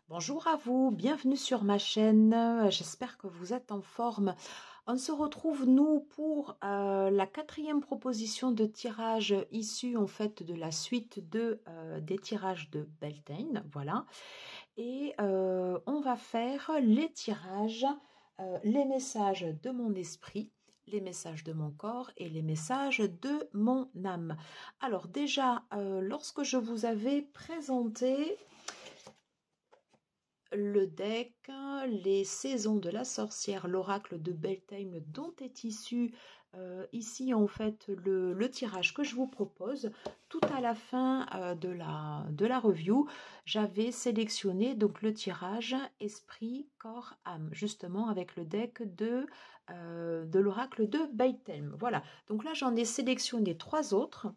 Bonjour à vous, bienvenue sur ma chaîne, j'espère que vous êtes en forme. On se retrouve nous pour la quatrième proposition de tirage issue en fait de la suite des tirages de Beltane, voilà. Et on va faire les tirages, les messages de mon esprit, les messages de mon corps et les messages de mon âme. Alors déjà, lorsque je vous avais présenté le deck, les saisons de la sorcière, l'oracle de Beltane dont est issu ici en fait le tirage que je vous propose. Tout à la fin de la review, j'avais sélectionné donc le tirage esprit, corps, âme, justement avec le deck de l'oracle de Beltane. Voilà, donc là j'en ai sélectionné 3 autres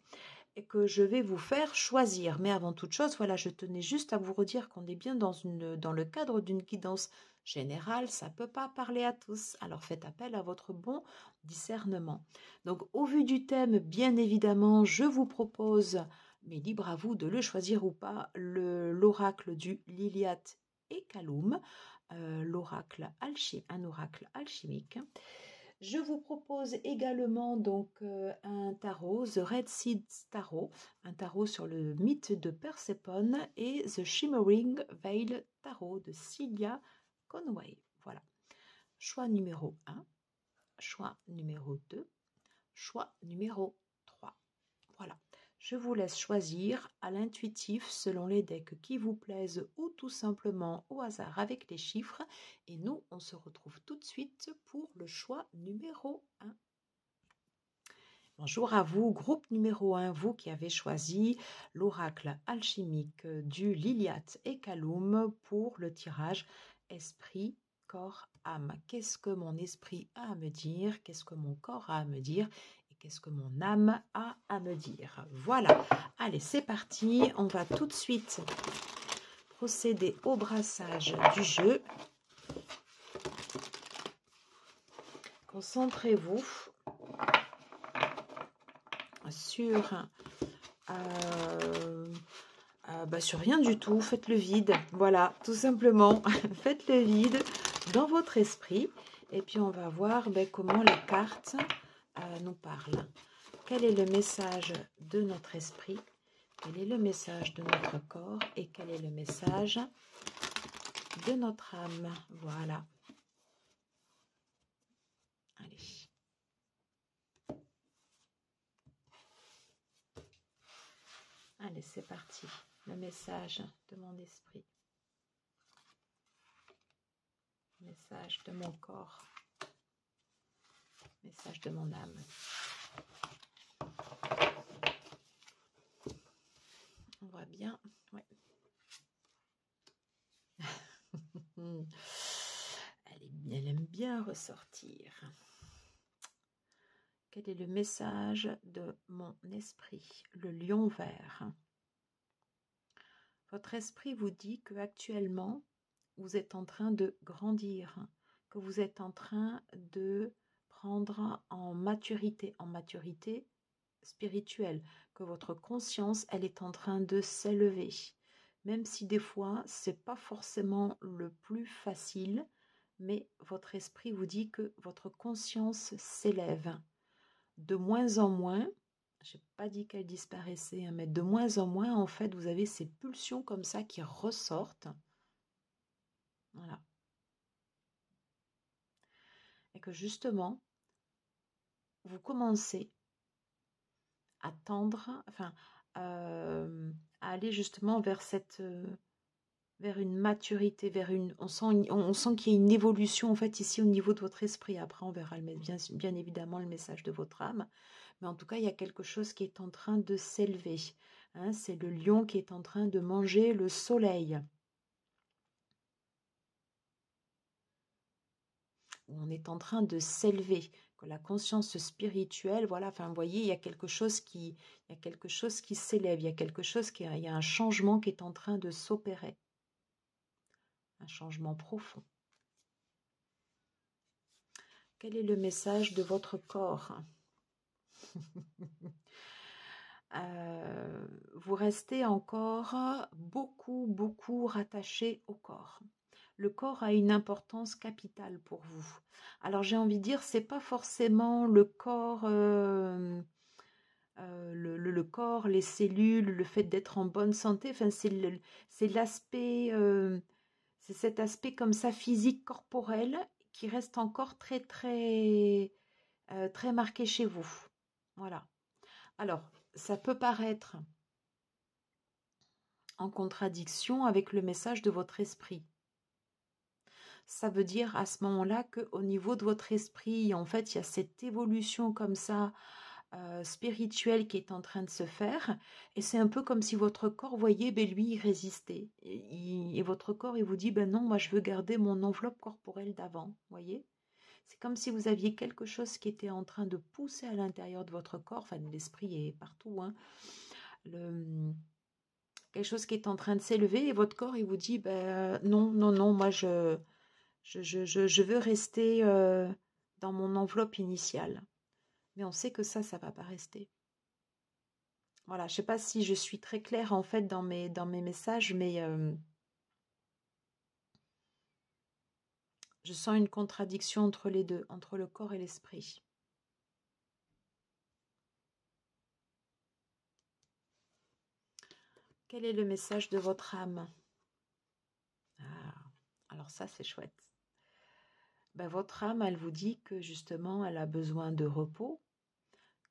et que je vais vous faire choisir. Mais avant toute chose, voilà, je tenais juste à vous redire qu'on est bien dans le cadre d'une guidance générale. Ça ne peut pas parler à tous. Alors faites appel à votre bon discernement. Donc au vu du thème, bien évidemment, je vous propose, mais libre à vous de le choisir ou pas, l'oracle du Liliat et Kaloum, un oracle alchimique. Je vous propose également donc un tarot, The Red Seed Tarot, un tarot sur le mythe de Perséphone et The Shimmering Veil Tarot de Celia Conway. Voilà. Choix numéro 1, choix numéro 2, choix numéro 3. Voilà. Je vous laisse choisir à l'intuitif selon les decks qui vous plaisent ou tout simplement au hasard avec les chiffres. Et nous, on se retrouve tout de suite pour le choix numéro 1. Bonjour à vous, groupe numéro 1, vous qui avez choisi l'oracle alchimique du Liliat et Kaloum pour le tirage esprit, corps, âme. Qu'est-ce que mon esprit a à me dire? Qu'est-ce que mon corps a à me dire? Qu'est-ce que mon âme a à me dire? Voilà, allez, c'est parti. On va tout de suite procéder au brassage du jeu. Concentrez-vous sur rien du tout. Faites le vide. Voilà, tout simplement. Faites le vide dans votre esprit. Et puis, on va voir comment les cartes nous parlent. Quel est le message de notre esprit? Quel est le message de notre corps? Et quel est le message de notre âme? Voilà. Allez. Allez, c'est parti. Le message de mon esprit. Message de mon corps. Message de mon âme. On voit bien. Ouais. Elle aime bien ressortir. Quel est le message de mon esprit? Le lion vert. Votre esprit vous dit que actuellement vous êtes en train de grandir, que vous êtes en train de prendre en maturité spirituelle, que votre conscience, elle est en train de s'élever. Même si des fois, c'est pas forcément le plus facile, mais votre esprit vous dit que votre conscience s'élève. De moins en moins, je n'ai pas dit qu'elle disparaissait, hein, mais de moins en moins, en fait, vous avez ces pulsions comme ça qui ressortent. Voilà. Et que justement, vous commencez à tendre, enfin, à aller justement vers vers une maturité, on sent qu'il y a une évolution en fait ici au niveau de votre esprit. Après, on verra bien évidemment le message de votre âme, mais en tout cas, il y a quelque chose qui est en train de s'élever. Hein, c'est le lion qui est en train de manger le soleil. On est en train de s'élever, que la conscience spirituelle, voilà, enfin, vous voyez, il y a quelque chose qui s'élève, il y a un changement qui est en train de s'opérer, un changement profond. Quel est le message de votre corps? vous restez encore beaucoup rattaché au corps. Le corps a une importance capitale pour vous. Alors j'ai envie de dire, c'est pas forcément le corps, le corps, les cellules, le fait d'être en bonne santé. Enfin, c'est l'aspect, c'est cet aspect comme ça physique, corporel, qui reste encore très marqué chez vous. Voilà. Alors, ça peut paraître en contradiction avec le message de votre esprit. Ça veut dire à ce moment-là qu'au niveau de votre esprit, en fait, il y a cette évolution comme ça, spirituelle qui est en train de se faire. Et c'est un peu comme si votre corps, voyez, ben lui, il résistait. Et votre corps, il vous dit, ben non, moi, je veux garder mon enveloppe corporelle d'avant, voyez. C'est comme si vous aviez quelque chose qui était en train de pousser à l'intérieur de votre corps. Enfin, l'esprit est partout, hein. Quelque chose qui est en train de s'élever et votre corps, il vous dit, ben, non, non, non, moi, je veux rester dans mon enveloppe initiale. Mais on sait que ça ne va pas rester. Voilà, je ne sais pas si je suis très claire en fait dans mes messages, mais je sens une contradiction entre les deux, entre le corps et l'esprit. Quel est le message de votre âme? Ah, alors ça, c'est chouette. Ben, votre âme, elle vous dit que justement, elle a besoin de repos,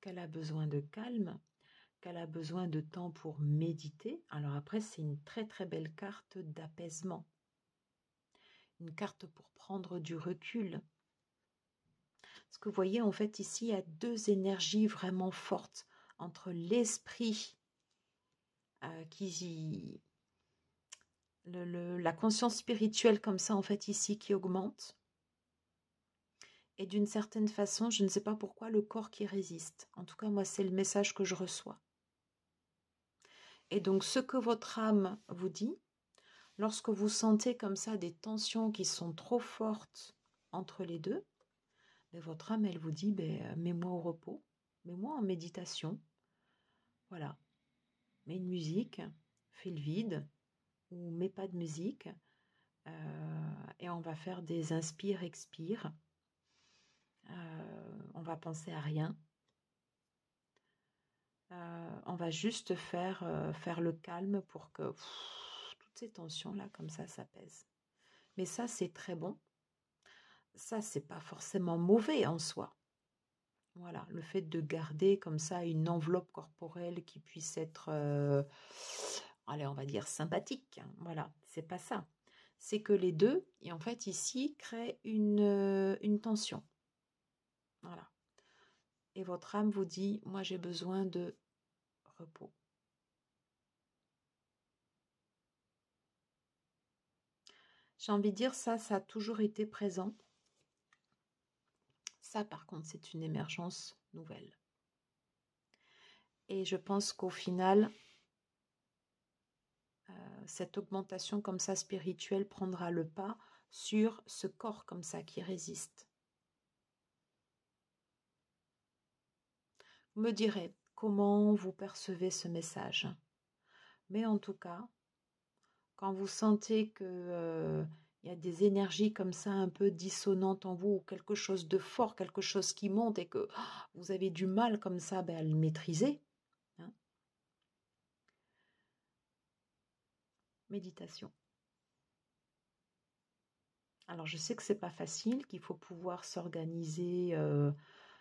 qu'elle a besoin de calme, qu'elle a besoin de temps pour méditer. Alors après, c'est une très belle carte d'apaisement. Une carte pour prendre du recul. Parce que vous voyez, en fait, ici, il y a deux énergies vraiment fortes entre l'esprit la conscience spirituelle comme ça, en fait, ici, qui augmente. Et d'une certaine façon, je ne sais pas pourquoi, le corps qui résiste. En tout cas, moi, c'est le message que je reçois. Et donc, ce que votre âme vous dit, lorsque vous sentez comme ça des tensions qui sont trop fortes entre les deux, ben, votre âme, elle vous dit, ben, mets-moi au repos, mets-moi en méditation. Voilà. Mets une musique, fais le vide, ou mets pas de musique. Et on va faire des inspire-expire. On va penser à rien. On va juste faire le calme pour que toutes ces tensions-là, comme ça s'apaisent. Mais ça, c'est très bon. Ça, c'est pas forcément mauvais en soi. Voilà, le fait de garder comme ça une enveloppe corporelle qui puisse être, allez, on va dire sympathique. Voilà, c'est pas ça. C'est que les deux, et en fait ici, créent une tension. Voilà. Et votre âme vous dit, moi j'ai besoin de repos. J'ai envie de dire ça a toujours été présent. Ça, par contre, c'est une émergence nouvelle. Et je pense qu'au final, cette augmentation comme ça spirituelle prendra le pas sur ce corps comme ça qui résiste. Vous me direz comment vous percevez ce message. Mais en tout cas, quand vous sentez que y a des énergies comme ça un peu dissonantes en vous, ou quelque chose de fort, quelque chose qui monte et que vous avez du mal comme ça à le maîtriser, hein. Méditation. Alors je sais que c'est pas facile, qu'il faut pouvoir s'organiser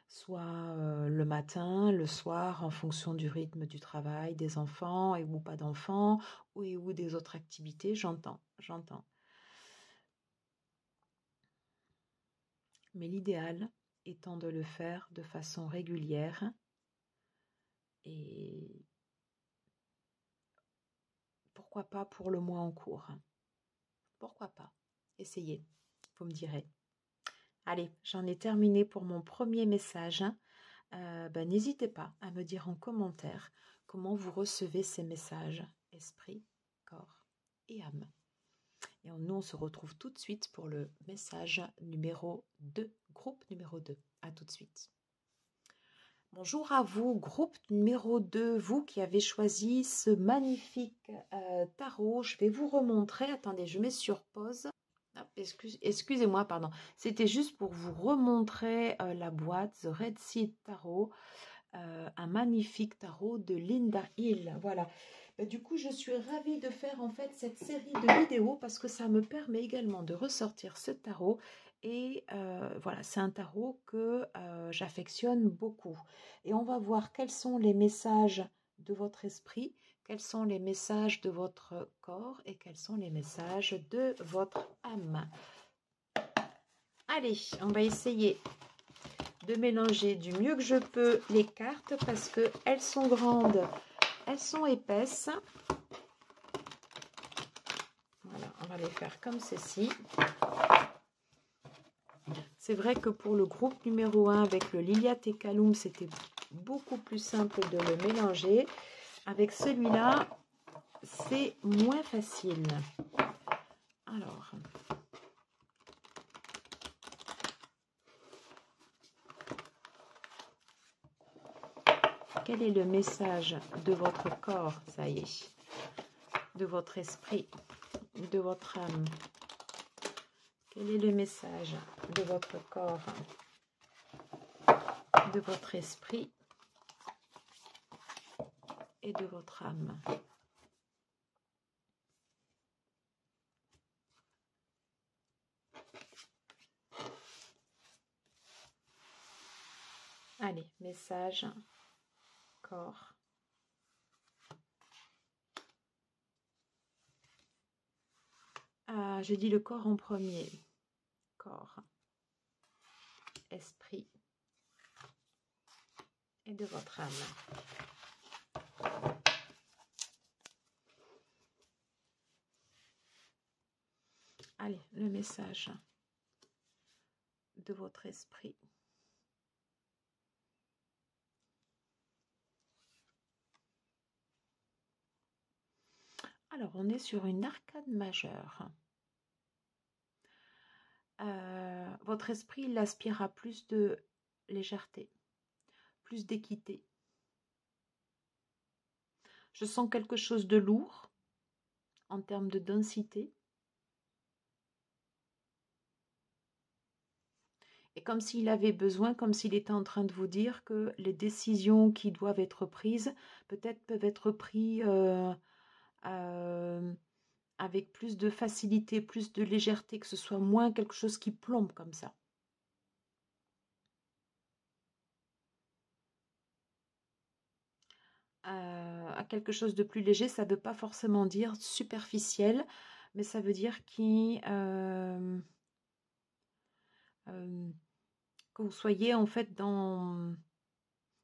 soit le matin, le soir, en fonction du rythme du travail, des enfants et ou pas d'enfants, ou des autres activités, j'entends. Mais l'idéal étant de le faire de façon régulière et pourquoi pas pour le mois en cours. Pourquoi pas? Essayez, vous me direz. Allez, j'en ai terminé pour mon premier message. N'hésitez pas à me dire en commentaire comment vous recevez ces messages, esprit, corps et âme. Et nous, on se retrouve tout de suite pour le message numéro 2, groupe numéro 2. À tout de suite. Bonjour à vous, groupe numéro 2, vous qui avez choisi ce magnifique tarot. Je vais vous remontrer. Attendez, je mets sur pause. Hop, excusez-moi, pardon. C'était juste pour vous remontrer la boîte, The Red Seed Tarot, un magnifique tarot de Linda Hill. Voilà. Du coup, je suis ravie de faire en fait cette série de vidéos parce que ça me permet également de ressortir ce tarot. Et voilà, c'est un tarot que j'affectionne beaucoup. Et on va voir quels sont les messages de votre esprit, quels sont les messages de votre corps et quels sont les messages de votre âme. Allez, on va essayer de mélanger du mieux que je peux les cartes parce qu'elles sont grandes, elles sont épaisses. Voilà, on va les faire comme ceci. C'est vrai que pour le groupe numéro 1 avec le Liliat et Kaloum, c'était beaucoup plus simple de le mélanger. Avec celui-là, c'est moins facile. Alors, quel est le message de votre corps, ça y est, de votre esprit, de votre âme? Quel est le message de votre corps, de votre esprit et de votre âme? Allez, message, corps. Ah, je dis le corps en premier. Corps, esprit et de votre âme. Allez, le message de votre esprit. Alors, on est sur une arcane majeure. Votre esprit, il aspire à plus de légèreté, plus d'équité. Je sens quelque chose de lourd en termes de densité. Et comme s'il avait besoin, comme s'il était en train de vous dire que les décisions qui doivent être prises, peut-être peuvent être prises avec plus de facilité, plus de légèreté, que ce soit moins quelque chose qui plombe comme ça. À quelque chose de plus léger, ça ne veut pas forcément dire superficiel, mais ça veut dire que vous soyez en fait dans...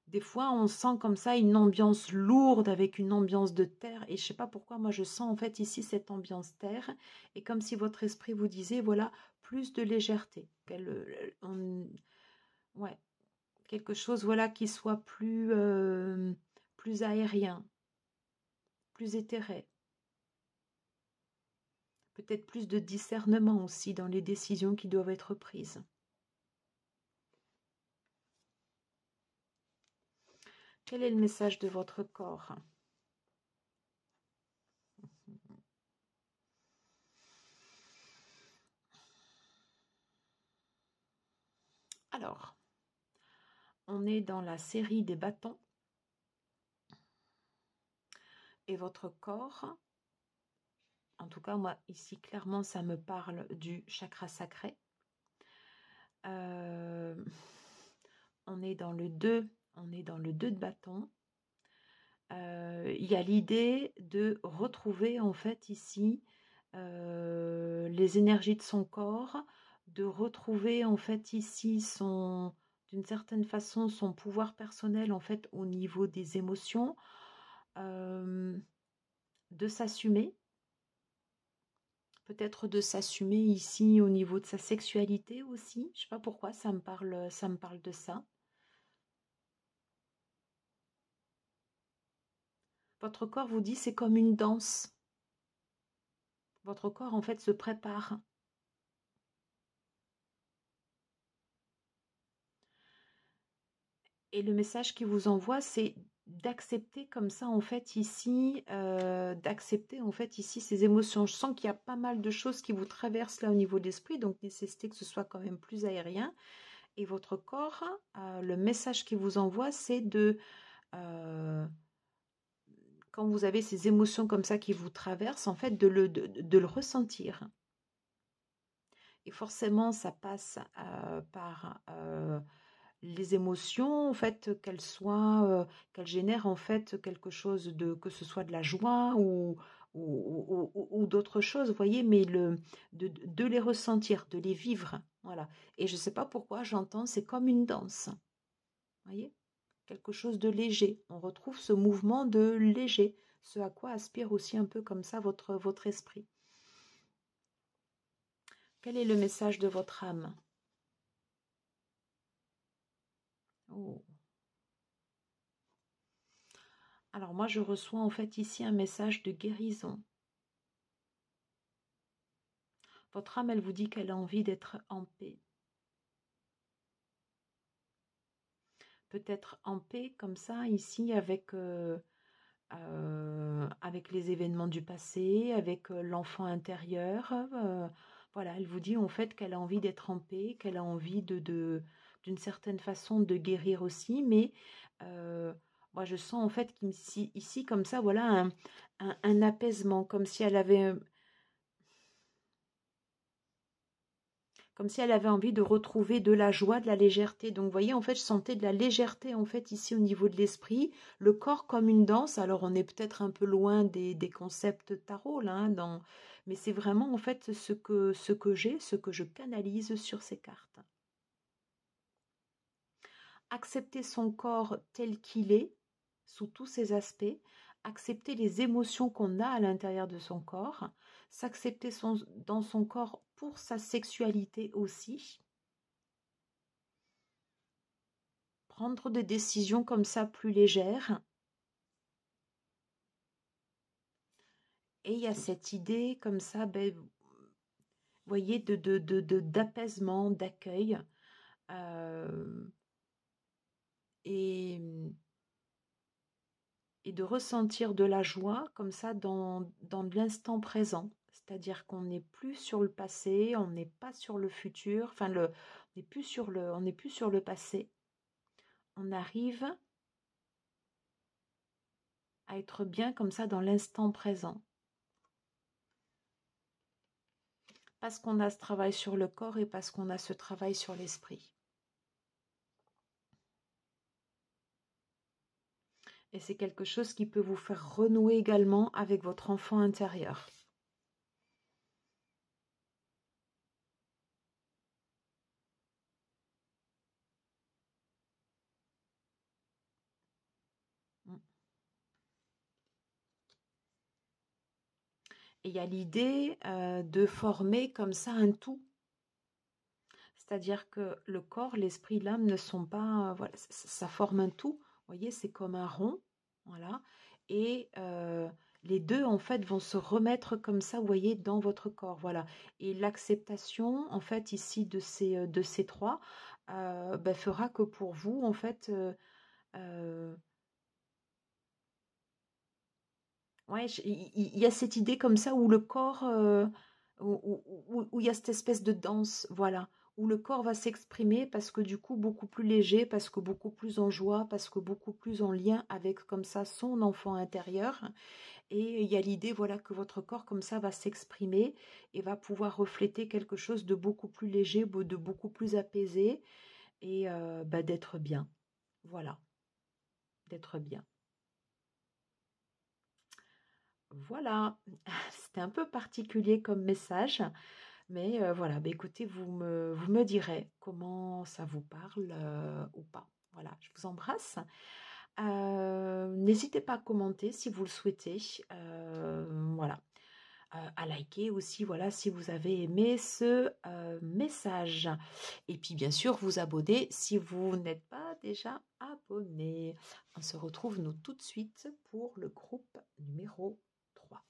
Des fois, on sent comme ça une ambiance lourde avec une ambiance de terre. Et je ne sais pas pourquoi, moi, je sens en fait ici cette ambiance terre. Et comme si votre esprit vous disait, voilà, plus de légèreté. Ouais, quelque chose, voilà, qui soit plus aérien, plus éthéré. Peut-être plus de discernement aussi dans les décisions qui doivent être prises. Quel est le message de votre corps? Alors, on est dans la série des bâtons. Et votre corps, en tout cas, moi, ici, clairement, ça me parle du chakra sacré. On est dans le 2, on est dans le 2 de bâton. Il y a l'idée de retrouver, en fait, ici, les énergies de son corps, de retrouver, en fait, ici, d'une certaine façon, son pouvoir personnel, en fait, au niveau des émotions, de s'assumer. Peut-être de s'assumer ici au niveau de sa sexualité aussi. Je ne sais pas pourquoi ça me parle de ça. Votre corps vous dit c'est comme une danse. Votre corps en fait se prépare. Et le message qu'il vous envoie, c'est d'accepter comme ça, en fait, ici, d'accepter, en fait, ici, ces émotions. Je sens qu'il y a pas mal de choses qui vous traversent là au niveau de l'esprit, donc nécessitez que ce soit quand même plus aérien. Et votre corps, le message qu'il vous envoie, c'est de... quand vous avez ces émotions comme ça qui vous traversent, en fait, de le ressentir. Et forcément, ça passe par les émotions, en fait, qu'elles génèrent en fait quelque chose de, que ce soit de la joie ou d'autres choses, vous voyez, mais de les ressentir, de les vivre, voilà. Et je ne sais pas pourquoi j'entends, c'est comme une danse, vous voyez, quelque chose de léger. On retrouve ce mouvement de léger, ce à quoi aspire aussi un peu comme ça votre esprit. Quel est le message de votre âme? Oh. Alors moi, je reçois en fait ici un message de guérison. Votre âme, elle vous dit qu'elle a envie d'être en paix. Peut-être en paix comme ça, ici, avec les événements du passé, avec l'enfant intérieur. Voilà, elle vous dit en fait qu'elle a envie d'être en paix, qu'elle a envie d'une certaine façon de guérir aussi, mais moi je sens en fait qu'ici, ici, comme ça, voilà, un apaisement, comme si elle avait envie de retrouver de la joie, de la légèreté. Donc, vous voyez, en fait, je sentais de la légèreté, en fait, ici au niveau de l'esprit. Le corps comme une danse. Alors, on est peut-être un peu loin des concepts tarot, là, hein, mais c'est vraiment, en fait, ce que j'ai, ce que je canalise sur ces cartes. Accepter son corps tel qu'il est, sous tous ses aspects, accepter les émotions qu'on a à l'intérieur de son corps, s'accepter dans son corps pour sa sexualité aussi, prendre des décisions comme ça plus légères. Et il y a cette idée comme ça, ben, vous voyez, d'apaisement, d'accueil. euh, et, et de ressentir de la joie comme ça dans l'instant présent. C'est-à-dire qu'on n'est plus sur le passé, on n'est pas sur le futur, enfin on n'est plus sur le passé. On arrive à être bien comme ça dans l'instant présent. Parce qu'on a ce travail sur le corps et parce qu'on a ce travail sur l'esprit. Et c'est quelque chose qui peut vous faire renouer également avec votre enfant intérieur. Et il y a l'idée de former comme ça un tout. C'est-à-dire que le corps, l'esprit, l'âme ne sont pas... voilà, ça forme un tout. Vous voyez, c'est comme un rond. Voilà. Et les deux, en fait, vont se remettre comme ça, vous voyez, dans votre corps. Voilà. Et l'acceptation, en fait, ici, de ces trois, ben, fera que pour vous, en fait... ouais, il y a cette idée comme ça où le corps, où il y a cette espèce de danse, voilà, où le corps va s'exprimer parce que du coup beaucoup plus léger, parce que beaucoup plus en joie, parce que beaucoup plus en lien avec comme ça son enfant intérieur. Et il y a l'idée, voilà, que votre corps comme ça va s'exprimer et va pouvoir refléter quelque chose de beaucoup plus léger, de beaucoup plus apaisé et bah, d'être bien. Voilà, d'être bien. Voilà, c'était un peu particulier comme message, mais voilà, bah, écoutez, vous me direz comment ça vous parle ou pas. Voilà, je vous embrasse. N'hésitez pas à commenter si vous le souhaitez. Voilà, à liker aussi, voilà, si vous avez aimé ce message. Et puis, bien sûr, vous abonner si vous n'êtes pas déjà abonné. On se retrouve, nous, tout de suite pour le groupe numéro 3.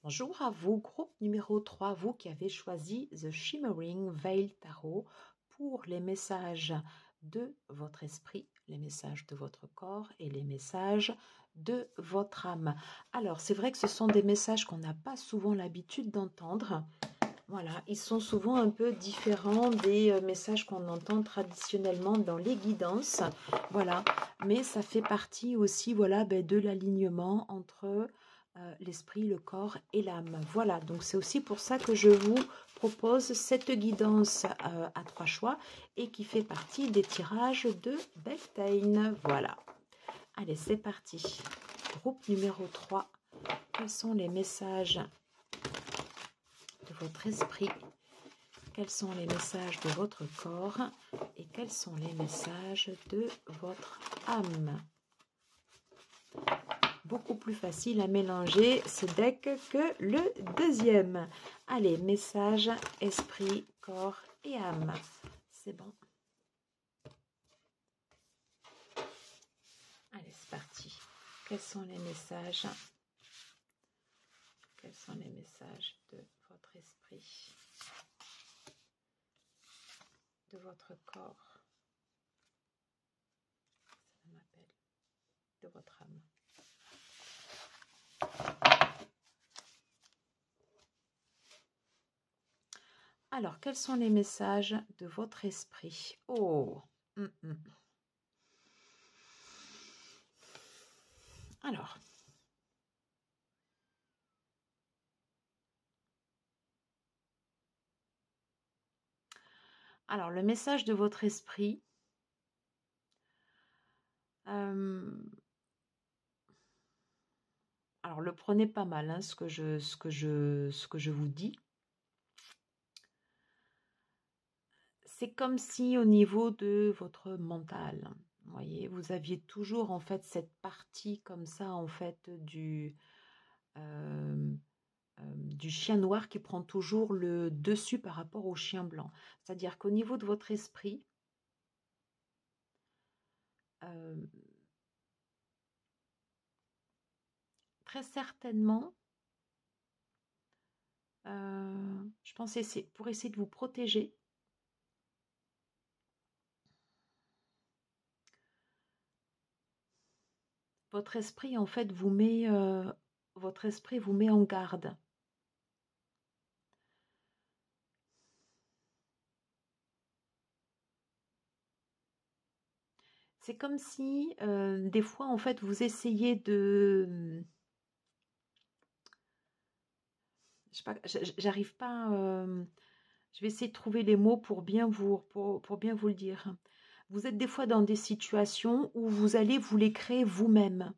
Bonjour à vous, groupe numéro 3, vous qui avez choisi The Shimmering Veil Tarot pour les messages de votre esprit, les messages de votre corps et les messages de votre âme. Alors, c'est vrai que ce sont des messages qu'on n'a pas souvent l'habitude d'entendre. Voilà, ils sont souvent un peu différents des messages qu'on entend traditionnellement dans les guidances. Voilà, mais ça fait partie aussi, voilà, de l'alignement entre l'esprit, le corps et l'âme. Voilà, donc c'est aussi pour ça que je vous propose cette guidance à 3 choix et qui fait partie des tirages de Beltane. Voilà. Allez, c'est parti. Groupe numéro 3. Quels sont les messages de votre esprit? Quels sont les messages de votre corps? Et quels sont les messages de votre âme? Beaucoup plus facile à mélanger ce deck que le deuxième. Allez, message, esprit, corps et âme. C'est bon. Allez, c'est parti. Quels sont les messages? Quels sont les messages de votre esprit, de votre corps, ça m'appelle, de votre âme? Alors, quels sont les messages de votre esprit? Oh, Alors, le message de votre esprit, alors le prenez pas mal, hein, ce que je vous dis. C'est comme si au niveau de votre mental, vous voyez, vous aviez toujours en fait cette partie comme ça en fait du chien noir qui prend toujours le dessus par rapport au chien blanc. C'est-à-dire qu'au niveau de votre esprit, très certainement, je pense pour essayer de vous protéger, votre esprit en fait vous met en garde. C'est comme si des fois en fait vous essayez de, je sais pas, j'arrive pas, je vais essayer de trouver les mots pour bien pour bien vous le dire. Vous êtes des fois dans des situations où vous allez vous les créer vous-même.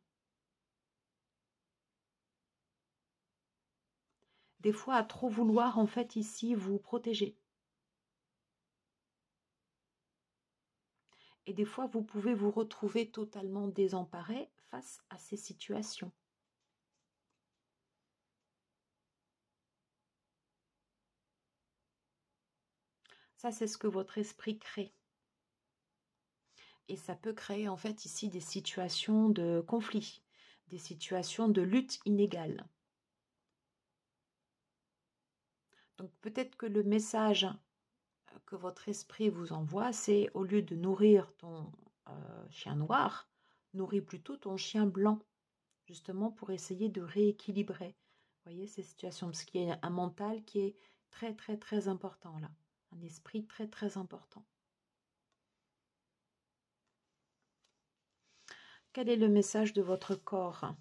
Des fois à trop vouloir en fait ici vous protéger. Et des fois vous pouvez vous retrouver totalement désemparé face à ces situations. Ça, c'est ce que votre esprit crée. Et ça peut créer en fait ici des situations de conflit, des situations de lutte inégale. Donc peut-être que le message que votre esprit vous envoie, c'est au lieu de nourrir ton chien noir, nourris plutôt ton chien blanc, justement pour essayer de rééquilibrer. Vous voyez ces situations, parce qu'il y a un mental qui est très très très important là, un esprit très très important. Quel est le message de votre corps?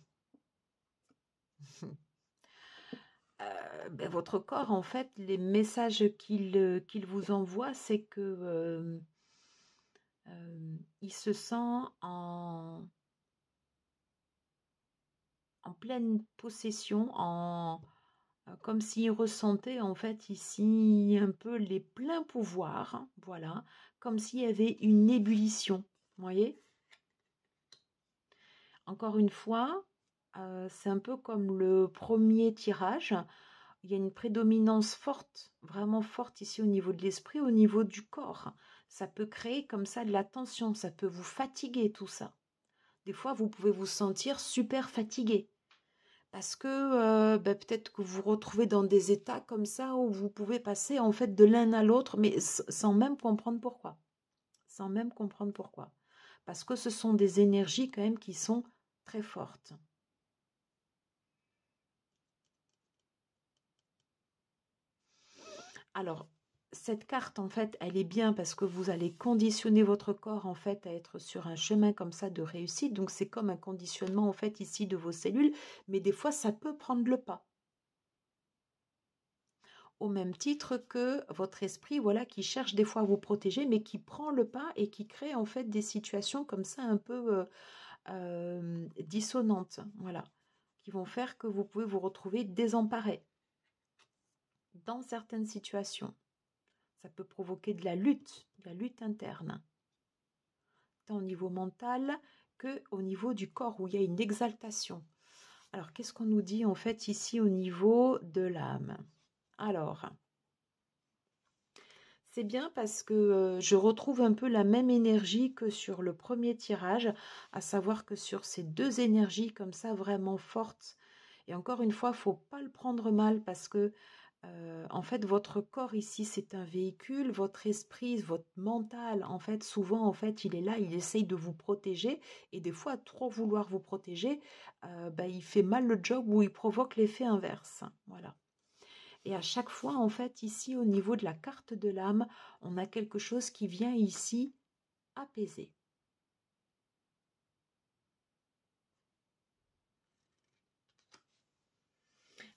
Votre corps, en fait, les messages qu'il vous envoie, c'est que il se sent en pleine possession, comme s'il ressentait en fait ici un peu les pleins pouvoirs, voilà, comme s'il y avait une ébullition, vous voyez? Encore une fois, c'est un peu comme le premier tirage. Il y a une prédominance forte, vraiment forte ici au niveau de l'esprit, au niveau du corps. Ça peut créer comme ça de la tension, ça peut vous fatiguer tout ça. Des fois, vous pouvez vous sentir super fatigué. Parce que peut-être que vous vous retrouvez dans des états comme ça où vous pouvez passer en fait de l'un à l'autre, mais sans même comprendre pourquoi. sans même comprendre pourquoi. Parce que ce sont des énergies quand même qui sont très fortes. Alors, cette carte, en fait, elle est bien parce que vous allez conditionner votre corps, en fait, à être sur un chemin comme ça de réussite. Donc, c'est comme un conditionnement, en fait, ici de vos cellules. Mais des fois, ça peut prendre le pas. Au même titre que votre esprit, voilà, qui cherche des fois à vous protéger, mais qui prend le pas et qui crée, en fait, des situations comme ça un peu dissonantes, voilà, qui vont faire que vous pouvez vous retrouver désemparé dans certaines situations. Ça peut provoquer de la lutte interne, tant au niveau mental que au niveau du corps où il y a une exaltation. Alors, qu'est-ce qu'on nous dit en fait ici au niveau de l'âme? Alors, c'est bien parce que je retrouve un peu la même énergie que sur le premier tirage, à savoir que sur ces deux énergies comme ça vraiment fortes, et encore une fois, il ne faut pas le prendre mal parce que en fait, votre corps ici, c'est un véhicule, votre esprit, votre mental, en fait, souvent, en fait, il est là, il essaye de vous protéger, et des fois, à trop vouloir vous protéger, il fait mal le job ou il provoque l'effet inverse. Voilà. Et à chaque fois, en fait, ici, au niveau de la carte de l'âme, on a quelque chose qui vient ici apaiser.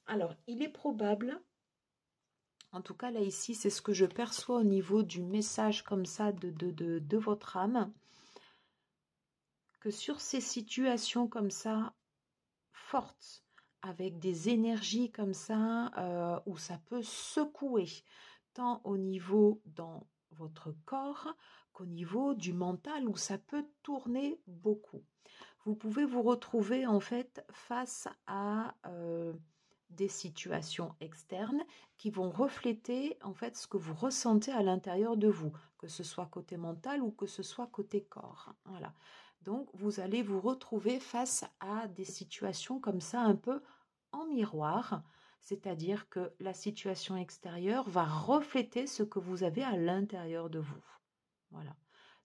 Alors, il est probable, en tout cas là ici, c'est ce que je perçois au niveau du message comme ça de votre âme, que sur ces situations comme ça, fortes, avec des énergies comme ça, où ça peut secouer, tant au niveau dans votre corps qu'au niveau du mental, où ça peut tourner beaucoup. Vous pouvez vous retrouver en fait face à des situations externes qui vont refléter en fait ce que vous ressentez à l'intérieur de vous, que ce soit côté mental ou que ce soit côté corps. Voilà. Donc vous allez vous retrouver face à des situations comme ça un peu en miroir, c'est-à-dire que la situation extérieure va refléter ce que vous avez à l'intérieur de vous. Voilà.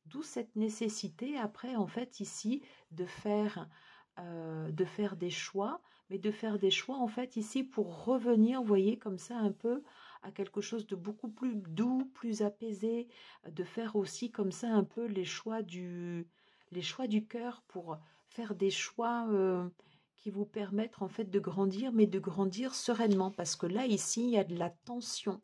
D'où cette nécessité après en fait ici de faire des choix, mais de faire des choix en fait ici pour revenir, vous voyez, comme ça un peu à quelque chose de beaucoup plus doux, plus apaisé, de faire aussi comme ça un peu les choix du cœur pour faire des choix qui vous permettent en fait de grandir, mais de grandir sereinement, parce que là ici il y a de la tension.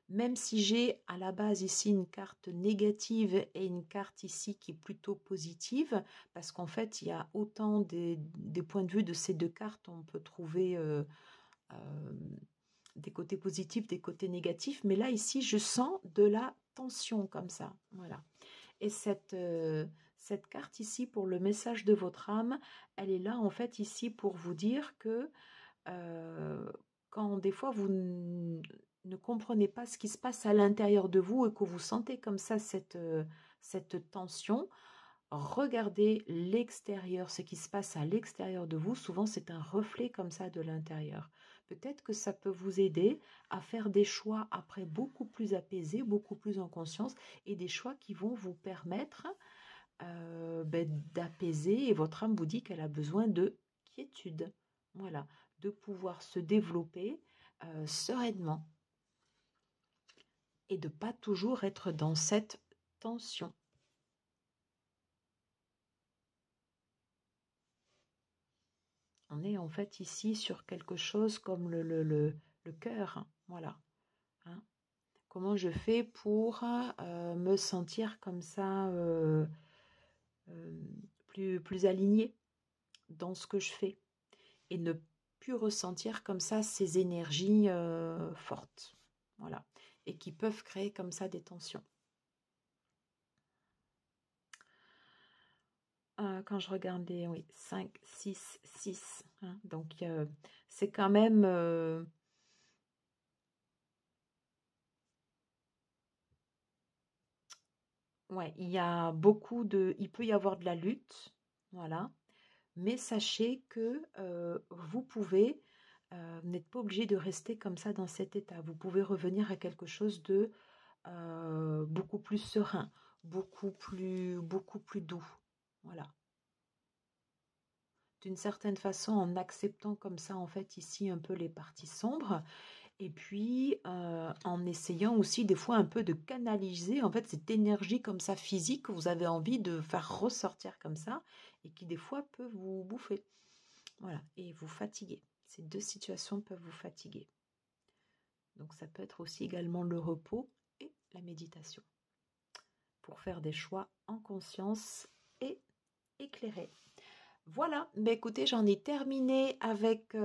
Même si j'ai à la base ici une carte négative et une carte ici qui est plutôt positive, parce qu'en fait, il y a autant des points de vue de ces deux cartes, on peut trouver euh, des côtés positifs, des côtés négatifs, mais là, ici, je sens de la tension comme ça. Voilà. Et cette carte ici, pour le message de votre âme, elle est là, en fait, ici, pour vous dire que quand des fois vous ne comprenez pas ce qui se passe à l'intérieur de vous et que vous sentez comme ça cette tension, regardez l'extérieur, ce qui se passe à l'extérieur de vous. Souvent, c'est un reflet comme ça de l'intérieur. Peut-être que ça peut vous aider à faire des choix après beaucoup plus apaisés, beaucoup plus en conscience, et des choix qui vont vous permettre d'apaiser. Et votre âme vous dit qu'elle a besoin de quiétude. Voilà, de pouvoir se développer sereinement et de pas toujours être dans cette tension. On est en fait ici sur quelque chose comme le cœur, hein, voilà. Hein. Comment je fais pour me sentir comme ça plus alignée dans ce que je fais et ne plus ressentir comme ça ces énergies fortes, voilà, et qui peuvent créer comme ça des tensions. Quand je regarde les 5, 6, 6, hein, donc c'est quand même ouais, il peut y avoir de la lutte, voilà, mais sachez que vous n'êtes pas obligé de rester comme ça dans cet état. Vous pouvez revenir à quelque chose de beaucoup plus serein, beaucoup plus doux. Voilà. D'une certaine façon, en acceptant comme ça, en fait, ici, un peu les parties sombres. Et puis, en essayant aussi des fois un peu de canaliser, en fait, cette énergie comme ça physique que vous avez envie de faire ressortir comme ça et qui des fois peut vous bouffer. Voilà, et vous fatiguer. Ces deux situations peuvent vous fatiguer. Donc ça peut être aussi également le repos et la méditation pour faire des choix en conscience et éclairés. Voilà, bah écoutez, j'en ai terminé avec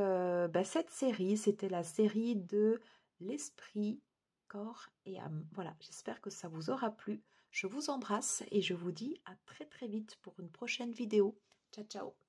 cette série. C'était la série de l'esprit, corps et âme. Voilà, j'espère que ça vous aura plu. Je vous embrasse et je vous dis à très très vite pour une prochaine vidéo. Ciao ciao.